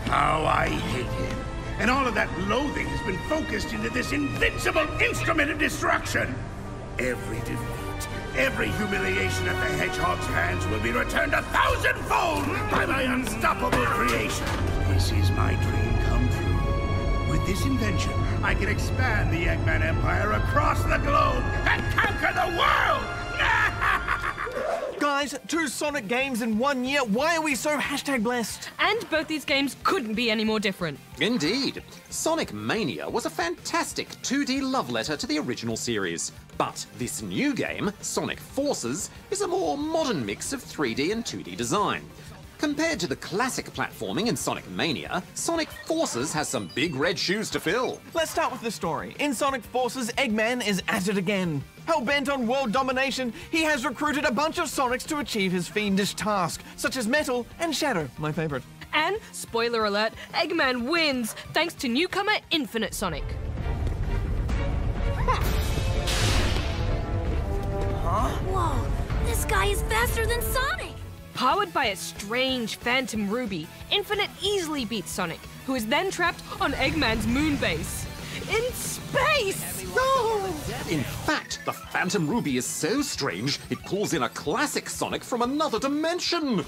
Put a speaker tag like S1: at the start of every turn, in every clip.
S1: How I hate him. And all of that loathing has been focused into this invincible instrument of destruction. Every defeat, every humiliation at the Hedgehog's hands will be returned 1,000-fold by my unstoppable creation. This is my dream come true. With this invention, I can expand the Eggman Empire across the globe and conquer the world!
S2: Guys, 2 Sonic games in 1 year. Why are we so #blessed?
S3: And both these games couldn't be any more different.
S4: Indeed. Sonic Mania was a fantastic 2D love letter to the original series. But this new game, Sonic Forces, is a more modern mix of 3D and 2D design. Compared to the classic platforming in Sonic Mania, Sonic Forces has some big red shoes to fill.
S2: Let's start with the story. In Sonic Forces, Eggman is at it again. Hell-bent on world domination, he has recruited a bunch of Sonics to achieve his fiendish task, such as Metal and Shadow, my favorite.
S3: And, spoiler alert, Eggman wins, thanks to newcomer Infinite Sonic.
S5: Whoa, this guy is faster than Sonic!
S3: Powered by a strange Phantom Ruby, Infinite easily beats Sonic, who is then trapped on Eggman's moon base. In space!
S4: No! In fact, the Phantom Ruby is so strange, it pulls in a classic Sonic from another dimension!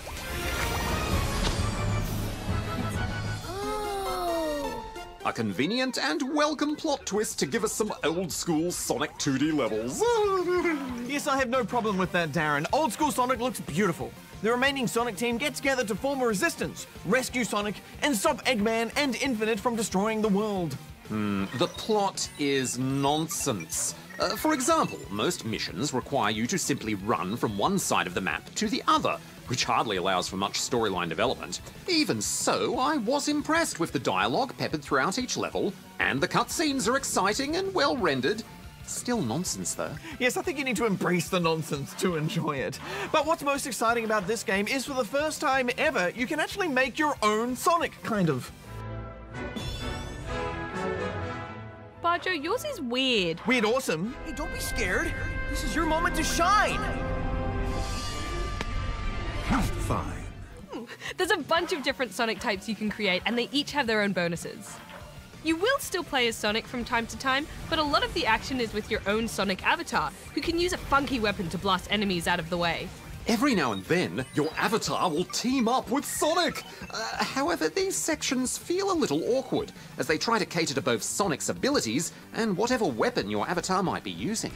S5: Oh!
S4: A convenient and welcome plot twist to give us some old-school Sonic 2D levels.
S2: Yes, I have no problem with that, Darren. Old school Sonic looks beautiful. The remaining Sonic team get together to form a resistance, rescue Sonic, and stop Eggman and Infinite from destroying the world.
S4: The plot is nonsense. For example, most missions require you to simply run from one side of the map to the other, which hardly allows for much storyline development. Even so, I was impressed with the dialogue peppered throughout each level, and the cutscenes are exciting and well rendered. Still nonsense, though.
S2: Yes, I think you need to embrace the nonsense to enjoy it. But what's most exciting about this game is for the first time ever, you can actually make your own Sonic, kind of.
S3: Barjo, yours is weird.
S2: Weird awesome. Hey, don't be scared. This is your moment to shine.
S1: Fine.
S3: There's a bunch of different Sonic types you can create, and they each have their own bonuses. You will still play as Sonic from time to time, but a lot of the action is with your own Sonic avatar, who can use a funky weapon to blast enemies out of the way.
S4: Every now and then, your avatar will team up with Sonic. However, these sections feel a little awkward, as they try to cater to both Sonic's abilities and whatever weapon your avatar might be using.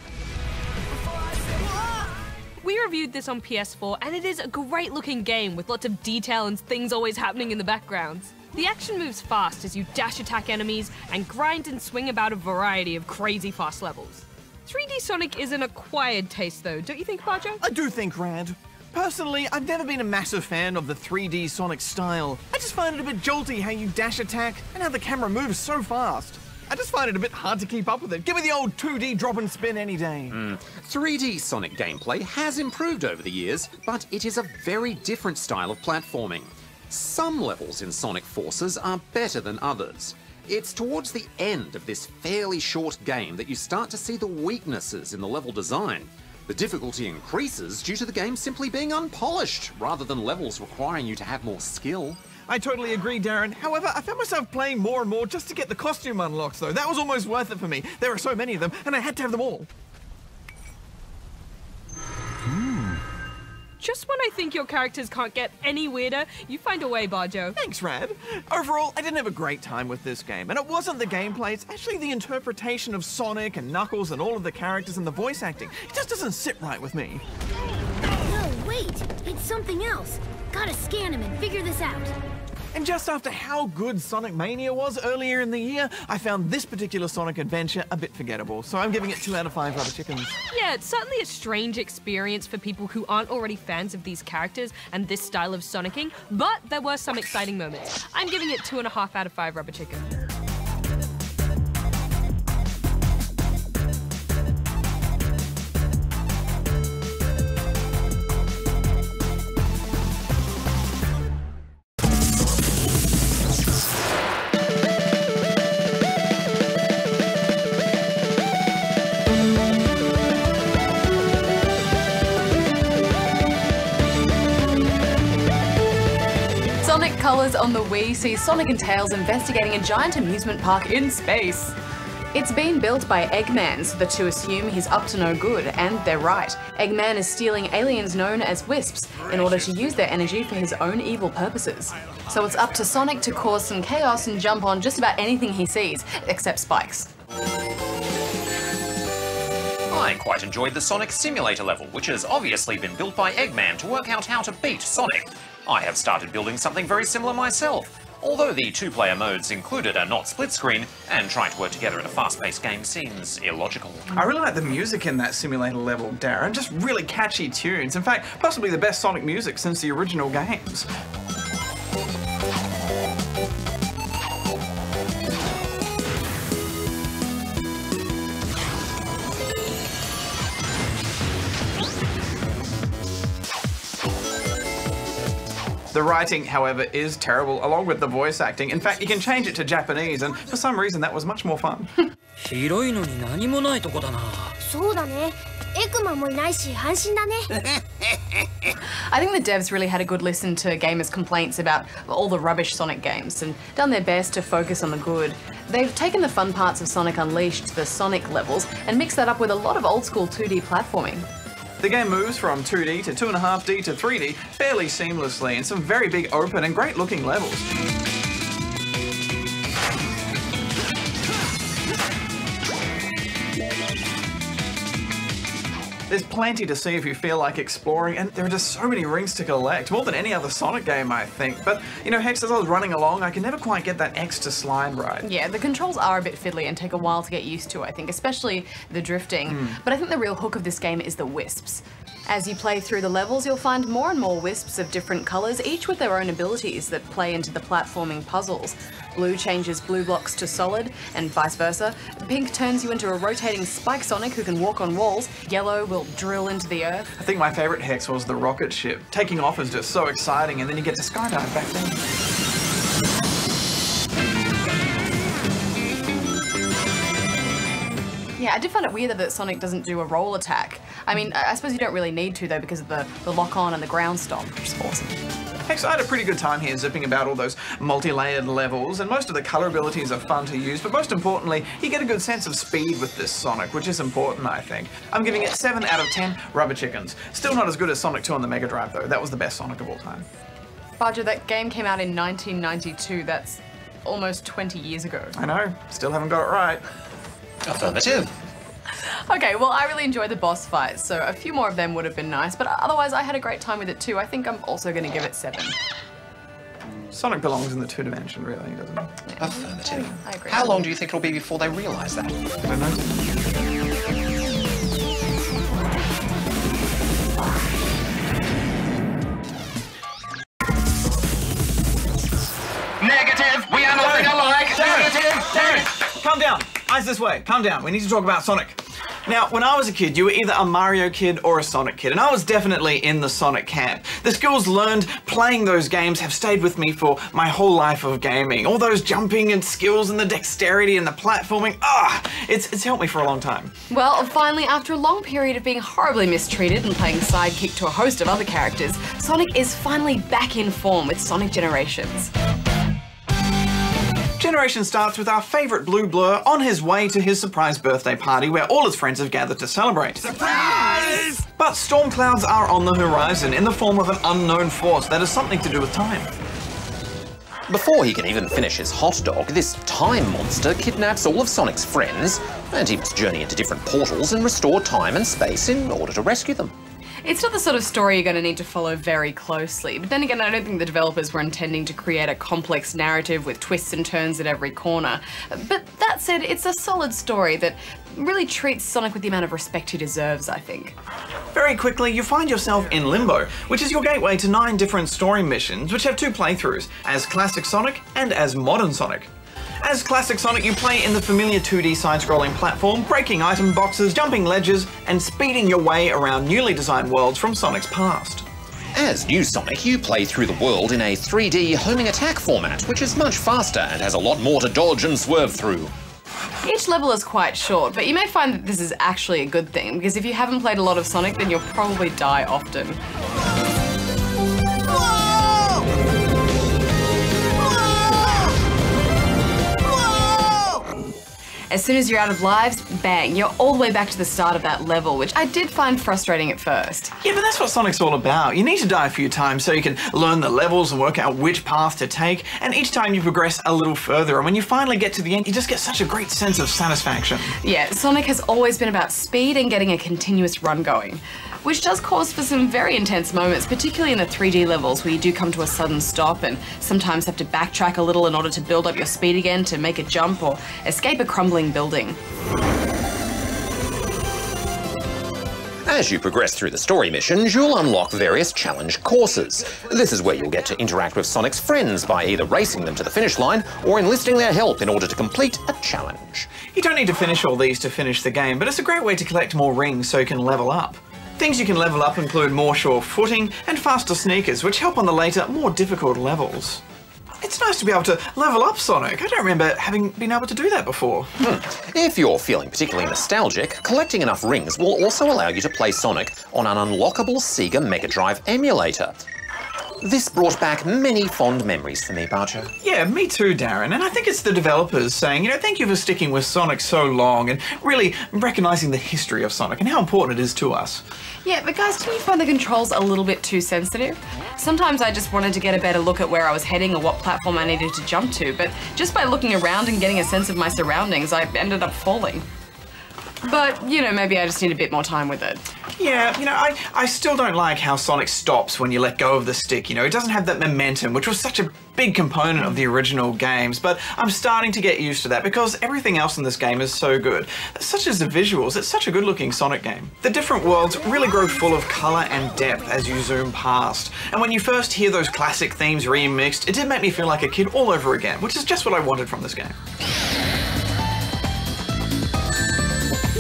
S3: We reviewed this on PS4, and it is a great looking game with lots of detail and things always happening in the backgrounds. The action moves fast as you dash attack enemies and grind and swing about a variety of crazy fast levels. 3D Sonic is an acquired taste though, don't you think, Barjo?
S2: I do think, Rad. Personally, I've never been a massive fan of the 3D Sonic style. I just find it a bit jolty how you dash attack and how the camera moves so fast. I just find it a bit hard to keep up with it. Give me the old 2D drop and spin any day.
S4: 3D Sonic gameplay has improved over the years, but it is a very different style of platforming. Some levels in Sonic Forces are better than others. It's towards the end of this fairly short game that you start to see the weaknesses in the level design. The difficulty increases due to the game simply being unpolished, rather than levels requiring you to have more skill.
S2: I totally agree, Darren. However, I found myself playing more and more just to get the costume unlocks, though. That was almost worth it for me. There are so many of them, and I had to have them all.
S3: Just when I think your characters can't get any weirder, you find a way, Barjo.
S2: Thanks, Rad. Overall, I didn't have a great time with this game, and it wasn't the gameplay, it's actually the interpretation of Sonic and Knuckles and all of the characters and the voice acting. It just doesn't sit right with me.
S5: No, wait! It's something else. Gotta scan him and figure this out.
S2: And just after how good Sonic Mania was earlier in the year, I found this particular Sonic adventure a bit forgettable, so I'm giving it 2 out of 5 rubber chickens.
S3: Yeah, it's certainly a strange experience for people who aren't already fans of these characters and this style of Sonicking, but there were some exciting moments. I'm giving it 2.5 out of 5 rubber chicken.
S6: Sonic colours on the Wii see Sonic and Tails investigating a giant amusement park in space. It's been built by Eggman, so the two assume he's up to no good, and they're right. Eggman is stealing aliens known as Wisps in order to use their energy for his own evil purposes. So it's up to Sonic to cause some chaos and jump on just about anything he sees, except spikes.
S4: I quite enjoyed the Sonic Simulator level, which has obviously been built by Eggman to work out how to beat Sonic. I have started building something very similar myself. Although the two-player modes included are not split-screen, and trying to work together in a fast-paced game seems illogical.
S2: I really like the music in that simulator level, Darren. Just really catchy tunes. In fact, possibly the best Sonic music since the original games. The writing, however, is terrible, along with the voice acting. In fact, you can change it to Japanese, and for some reason that was much more fun.
S7: 広いのに何もないとこだな。
S5: そうだね。エクマンもいないし安心だね。
S6: I think the devs really had a good listen to gamers' complaints about all the rubbish Sonic games and done their best to focus on the good. They've taken the fun parts of Sonic Unleashed, the Sonic levels, and mixed that up with a lot of old-school 2D platforming.
S2: The game moves from 2D to 2.5D to 3D fairly seamlessly in some very big open and great looking levels. There's plenty to see if you feel like exploring, and there are just so many rings to collect, more than any other Sonic game, I think. But, you know, Hex, as I was running along, I could never quite get that X to slide right.
S6: Yeah, the controls are a bit fiddly and take a while to get used to, I think, especially the drifting. But I think the real hook of this game is the Wisps. As you play through the levels, you'll find more and more Wisps of different colours, each with their own abilities that play into the platforming puzzles. Blue changes blue blocks to solid, and vice versa. Pink turns you into a rotating Spike Sonic who can walk on walls. Yellow will drill into the earth.
S2: I think my favourite Hex was the rocket ship. Taking off is just so exciting, and then you get to skydive back then.
S6: Yeah, I did find it weird that Sonic doesn't do a roll attack. I mean, I suppose you don't really need to, though, because of the lock-on and the ground stomp, which is awesome.
S2: Hex, I had a pretty good time here zipping about all those multi-layered levels, and most of the colour abilities are fun to use, but most importantly, you get a good sense of speed with this Sonic, which is important, I think. I'm giving it 7 out of 10 rubber chickens. Still not as good as Sonic 2 on the Mega Drive, though. That was the best Sonic of all time.
S6: Roger, that game came out in 1992. That's almost 20 years ago.
S2: I know. Still haven't got it right.
S4: Affirmative.
S6: Okay, well, I really enjoyed the boss fights, so a few more of them would have been nice, but otherwise I had a great time with it too. I think I'm also going to give it 7.
S2: Sonic belongs in the 2-dimension, really, doesn't he?
S6: Yeah.
S4: Affirmative.
S6: I agree.
S4: How long do you think it'll be before they realise that?
S2: I don't know.
S4: Negative! We are nothing alike! Negative!
S2: Darren! Calm down. Eyes this way. Calm down. We need to talk about Sonic. Now, when I was a kid, you were either a Mario kid or a Sonic kid, and I was definitely in the Sonic camp. The skills learned playing those games have stayed with me for my whole life of gaming. All those jumping and skills and the dexterity and the platforming, it's helped me for a long time.
S6: Well, finally, after a long period of being horribly mistreated and playing sidekick to a host of other characters, Sonic is finally back in form with Sonic Generations.
S2: Generation starts with our favourite Blue Blur on his way to his surprise birthday party where all his friends have gathered to celebrate. Surprise! But storm clouds are on the horizon in the form of an unknown force that has something to do with time.
S4: Before he can even finish his hot dog, this time monster kidnaps all of Sonic's friends, and he must journey into different portals and restore time and space in order to rescue them.
S6: It's not the sort of story you're going to need to follow very closely, but then again, I don't think the developers were intending to create a complex narrative with twists and turns at every corner. But that said, it's a solid story that really treats Sonic with the amount of respect he deserves, I think.
S2: Very quickly, you find yourself in Limbo, which is your gateway to 9 different story missions, which have 2 playthroughs, as Classic Sonic and as Modern Sonic. As Classic Sonic, you play in the familiar 2D side-scrolling platform, breaking item boxes, jumping ledges, and speeding your way around newly designed worlds from Sonic's past.
S4: As New Sonic, you play through the world in a 3D homing attack format, which is much faster and has a lot more to dodge and swerve through.
S6: Each level is quite short, but you may find that this is actually a good thing, because if you haven't played a lot of Sonic, then you'll probably die often. As soon as you're out of lives, bang, you're all the way back to the start of that level, which I did find frustrating at first.
S2: Yeah, but that's what Sonic's all about. You need to die a few times so you can learn the levels and work out which path to take, and each time you progress a little further, and when you finally get to the end, you just get such a great sense of satisfaction.
S6: Yeah, Sonic has always been about speed and getting a continuous run going, which does cause for some very intense moments, particularly in the 3D levels where you do come to a sudden stop and sometimes have to backtrack a little in order to build up your speed again to make a jump or escape a crumbling building.
S4: As you progress through the story missions, you'll unlock various challenge courses. This is where you'll get to interact with Sonic's friends by either racing them to the finish line or enlisting their help in order to complete a challenge.
S2: You don't need to finish all these to finish the game, but it's a great way to collect more rings so you can level up. Things you can level up include more sure footing and faster sneakers, which help on the later, more difficult levels. It's nice to be able to level up Sonic. I don't remember having been able to do that before.
S4: If you're feeling particularly nostalgic, collecting enough rings will also allow you to play Sonic on an unlockable Sega Mega Drive emulator. This brought back many fond memories for me, Barger.
S2: Yeah, me too, Darren. And I think it's the developers saying, thank you for sticking with Sonic so long and really recognising the history of Sonic and how important it is to us.
S6: Yeah, but guys, didn't you find the controls a little bit too sensitive? Sometimes I just wanted to get a better look at where I was heading or what platform I needed to jump to, but just by looking around and getting a sense of my surroundings, I ended up falling. But, maybe I just need a bit more time with it.
S2: Yeah, I still don't like how Sonic stops when you let go of the stick, It doesn't have that momentum, which was such a big component of the original games, but I'm starting to get used to that because everything else in this game is so good. Such as the visuals, it's such a good-looking Sonic game. The different worlds really grow full of colour and depth as you zoom past, and when you first hear those classic themes remixed, it did make me feel like a kid all over again, which is just what I wanted from this game.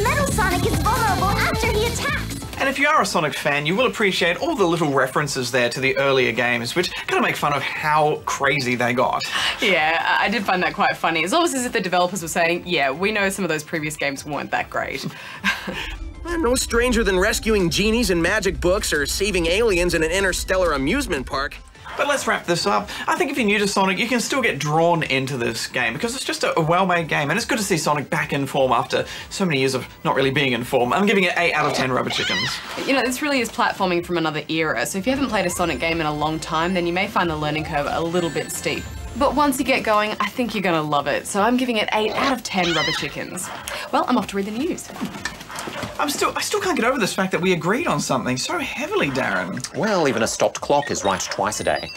S5: Metal Sonic is vulnerable after he attacks.
S2: And if you are a Sonic fan, you will appreciate all the little references there to the earlier games, which kind of make fun of how crazy they got.
S6: Yeah, I did find that quite funny. It's almost as if the developers were saying, yeah, we know some of those previous games weren't that great.
S8: No stranger than rescuing genies in magic books or saving aliens in an interstellar amusement park.
S2: But let's wrap this up. I think if you're new to Sonic, you can still get drawn into this game because it's just a well-made game, and it's good to see Sonic back in form after so many years of not really being in form. I'm giving it 8 out of 10 rubber chickens.
S6: This really is platforming from another era, so if you haven't played a Sonic game in a long time, then you may find the learning curve a little bit steep. But once you get going, I think you're gonna love it, so I'm giving it 8 out of 10 rubber chickens. Well, I'm off to read the news.
S2: I still can't get over this fact that we agreed on something so heavily, Darren.
S4: Well, even a stopped clock is right twice a day.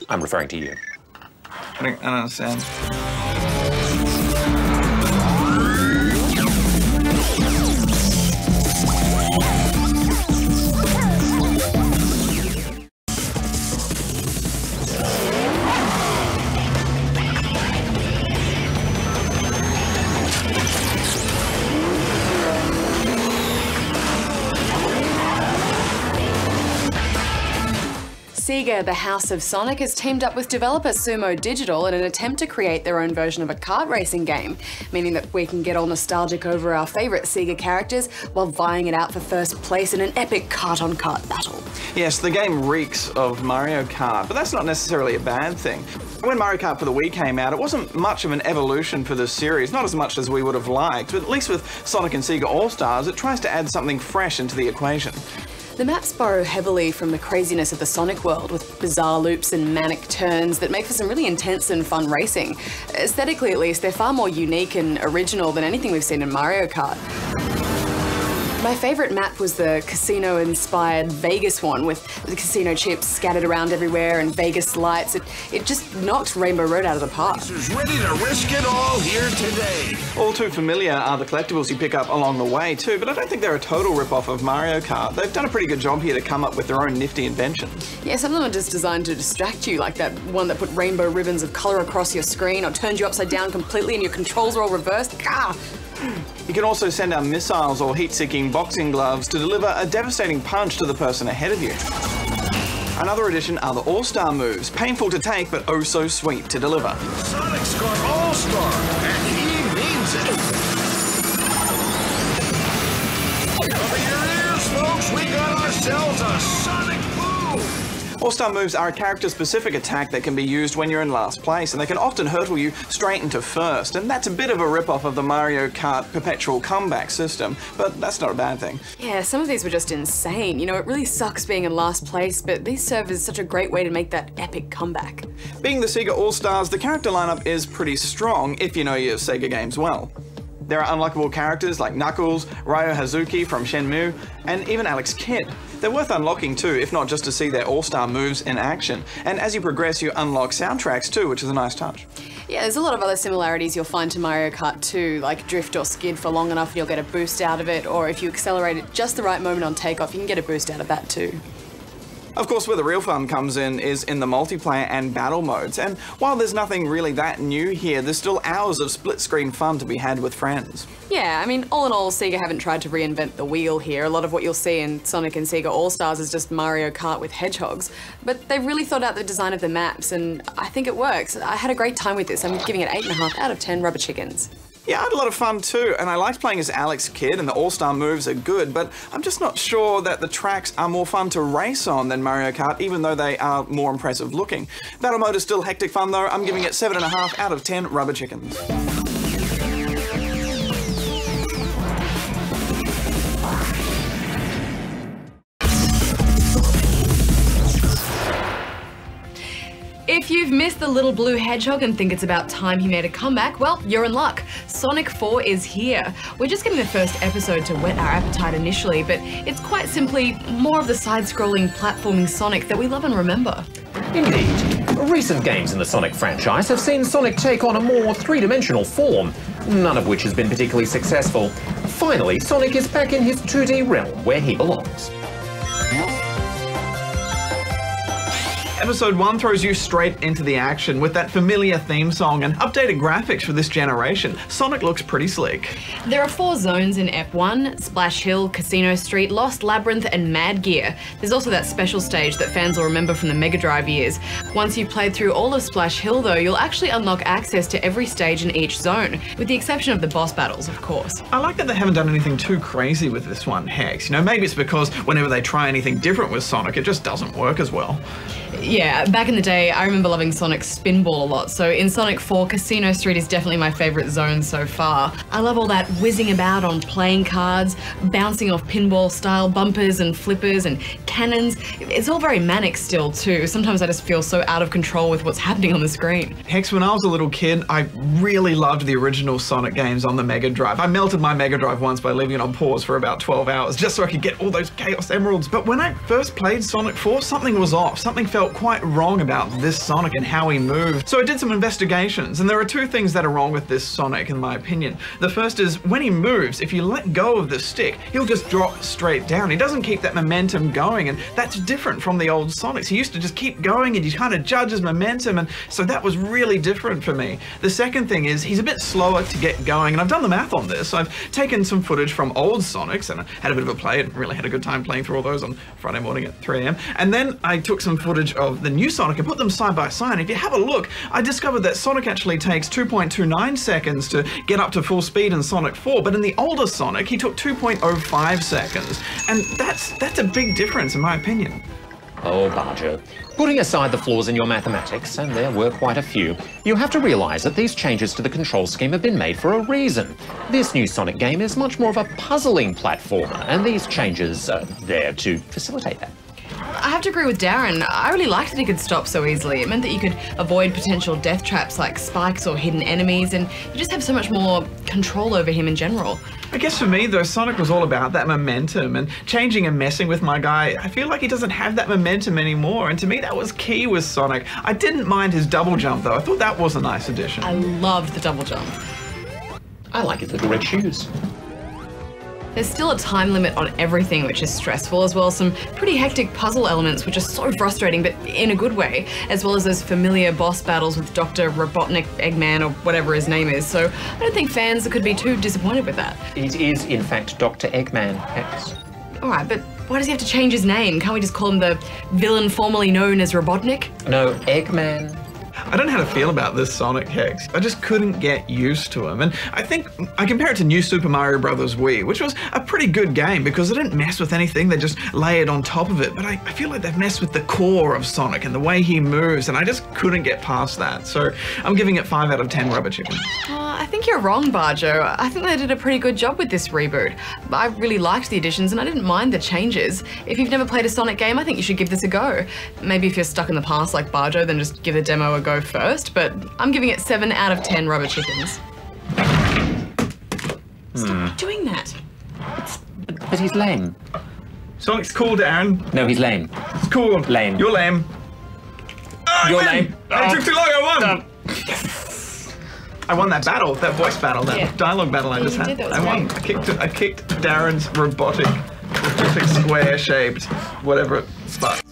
S4: I'm referring to you.
S2: I don't understand.
S6: Sega, the House of Sonic, has teamed up with developer Sumo Digital in an attempt to create their own version of a kart racing game, meaning that we can get all nostalgic over our favourite Sega characters while vying it out for first place in an epic kart-on-kart battle.
S2: Yes, the game reeks of Mario Kart, but that's not necessarily a bad thing. When Mario Kart for the Wii came out, it wasn't much of an evolution for the series, not as much as we would have liked, but at least with Sonic and Sega AllStars, it tries to add something fresh into the equation.
S6: The maps borrow heavily from the craziness of the Sonic world, with bizarre loops and manic turns that make for some really intense and fun racing. Aesthetically, at least, they're far more unique and original than anything we've seen in Mario Kart. My favourite map was the casino-inspired Vegas one, with the casino chips scattered around everywhere and Vegas lights. It just knocked Rainbow Road out of the park.
S1: Who's ready to risk it all here today?
S2: All too familiar are the collectibles you pick up along the way too, but I don't think they're a total rip-off of Mario Kart. They've done a pretty good job here to come up with their own nifty inventions.
S6: Yeah, some of them are just designed to distract you, like that one that put rainbow ribbons of colour across your screen or turned you upside down completely and your controls are all reversed. Gah!
S2: You can also send out missiles or heat-seeking boxing gloves to deliver a devastating punch to the person ahead of you. Another addition are the All-Star moves, painful to take but oh so sweet to deliver.
S1: Sonic's got All-Star, and he means it. Cover your ears, folks, we got ourselves a Sonic boom!
S9: All-Star moves are a character-specific attack that can be used when you're in last place, and they can often hurtle you straight into first, and that's a bit of a rip-off of the Mario Kart perpetual comeback system, but that's not a bad thing.
S6: Yeah, some of these were just insane. You know, it really sucks being in last place, but these serve as such a great way to make that epic comeback.
S9: Being the Sega All-Stars, the character lineup is pretty strong if you know your Sega games well. There are unlockable characters like Knuckles, Ryo Hazuki from Shenmue, and even Alex Kidd. They're worth unlocking too, if not just to see their all-star moves in action. And as you progress, you unlock soundtracks too, which is a nice touch.
S6: Yeah, there's a lot of other similarities you'll find to Mario Kart 2, like drift or skid for long enough and you'll get a boost out of it, or if you accelerate at just the right moment on takeoff, you can get a boost out of that too.
S9: Of course, where the real fun comes in is in the multiplayer and battle modes, and while there's nothing really that new here, there's still hours of split-screen fun to be had with friends.
S6: Yeah, I mean, all in all, Sega haven't tried to reinvent the wheel here. A lot of what you'll see in Sonic and Sega All-Stars is just Mario Kart with hedgehogs, but they've really thought out the design of the maps, and I think it works. I had a great time with this. I'm giving it 8.5 out of 10 rubber chickens.
S9: Yeah, I had a lot of fun too, and I liked playing as Alex Kidd, and the all-star moves are good, but I'm just not sure that the tracks are more fun to race on than Mario Kart, even though they are more impressive looking. Battle mode is still hectic fun though. I'm giving it 7.5 out of 10 rubber chickens.
S6: If you've missed the little blue hedgehog and think it's about time he made a comeback, well, you're in luck. Sonic 4 is here. We're just getting the first episode to whet our appetite initially, but it's quite simply more of the side-scrolling platforming Sonic that we love and remember.
S4: Indeed. Recent games in the Sonic franchise have seen Sonic take on a more three-dimensional form, none of which has been particularly successful. Finally, Sonic is back in his 2D realm where he belongs.
S2: Episode 1 throws you straight into the action with that familiar theme song and updated graphics for this generation. Sonic looks pretty sleek.
S6: There are 4 zones in Ep 1, Splash Hill, Casino Street, Lost Labyrinth and Mad Gear. There's also that special stage that fans will remember from the Mega Drive years. Once you've played through all of Splash Hill though, you'll actually unlock access to every stage in each zone, with the exception of the boss battles, of course.
S2: I like that they haven't done anything too crazy with this one, Hex. You know, maybe it's because whenever they try anything different with Sonic, it just doesn't work as well.
S6: Yeah, back in the day, I remember loving Sonic Spinball a lot, so in Sonic 4, Casino Street is definitely my favourite zone so far. I love all that whizzing about on playing cards, bouncing off pinball-style bumpers and flippers and cannons. It's all very manic still, too. Sometimes I just feel so out of control with what's happening on the screen.
S2: Hex, when I was a little kid, I really loved the original Sonic games on the Mega Drive. I melted my Mega Drive once by leaving it on pause for about 12 hours just so I could get all those Chaos Emeralds. But when I first played Sonic 4, something was off. Something felt quite wrong about this Sonic and how he moved. So I did some investigations, and there are 2 things that are wrong with this Sonic in my opinion. The first is when he moves, if you let go of the stick, he'll just drop straight down. He doesn't keep that momentum going, and that's different from the old Sonics. He used to just keep going and you kind of judge his momentum, and so that was really different for me. The second thing is he's a bit slower to get going, and I've done the math on this. I've taken some footage from old Sonics and I had a bit of a play and really had a good time playing through all those on Friday morning at 3 AM. And then I took some footage of the new Sonic and put them side by side. If you have a look, I discovered that Sonic actually takes 2.29 seconds to get up to full speed in Sonic 4, but in the older Sonic, he took 2.05 seconds. And that's a big difference in my opinion.
S4: Oh, Barger. Putting aside the flaws in your mathematics, and there were quite a few, you have to realise that these changes to the control scheme have been made for a reason. This new Sonic game is much more of a puzzling platformer, and these changes are there to facilitate that.
S6: I have to agree with Darren. I really liked that he could stop so easily. It meant that you could avoid potential death traps like spikes or hidden enemies, and you just have so much more control over him in general.
S2: I guess for me though, Sonic was all about that momentum, and changing and messing with my guy, I feel like he doesn't have that momentum anymore, and to me that was key with Sonic. I didn't mind his double jump though. I thought that was a nice addition.
S6: I loved the double jump.
S4: I like his little red shoes.
S6: There's still a time limit on everything, which is stressful, as well as some pretty hectic puzzle elements, which are so frustrating, but in a good way, as well as those familiar boss battles with Dr. Robotnik, Eggman, or whatever his name is, so I don't think fans could be too disappointed with that.
S4: It is, in fact, Dr. Eggman, Hex.
S6: Alright, but why does he have to change his name? Can't we just call him the villain formerly known as Robotnik?
S4: No, Eggman.
S2: I don't know how to feel about this Sonic, Hex. I just couldn't get used to him. And I think I compare it to New Super Mario Bros. Wii, which was a pretty good game because they didn't mess with anything, they just layered on top of it. But I feel like they've messed with the core of Sonic and the way he moves, and I just couldn't get past that. So I'm giving it 5 out of 10 rubber chickens.
S6: I think you're wrong, Barjo. I think they did a pretty good job with this reboot. I really liked the additions and I didn't mind the changes. If you've never played a Sonic game, I think you should give this a go. Maybe if you're stuck in the past like Barjo, then just give the demo a go first, but I'm giving it 7 out of 10 rubber chickens. Stop doing that.
S10: But he's lame.
S2: Sonic's cool, Darren.
S10: No, he's lame.
S2: It's cool.
S10: Lame.
S2: You're lame. Oh,
S10: You're lame.
S2: It took too long, I won! I won that battle, that voice battle, that dialogue battle I just had. I won. I kicked Darren's robotic square-shaped, whatever, spot.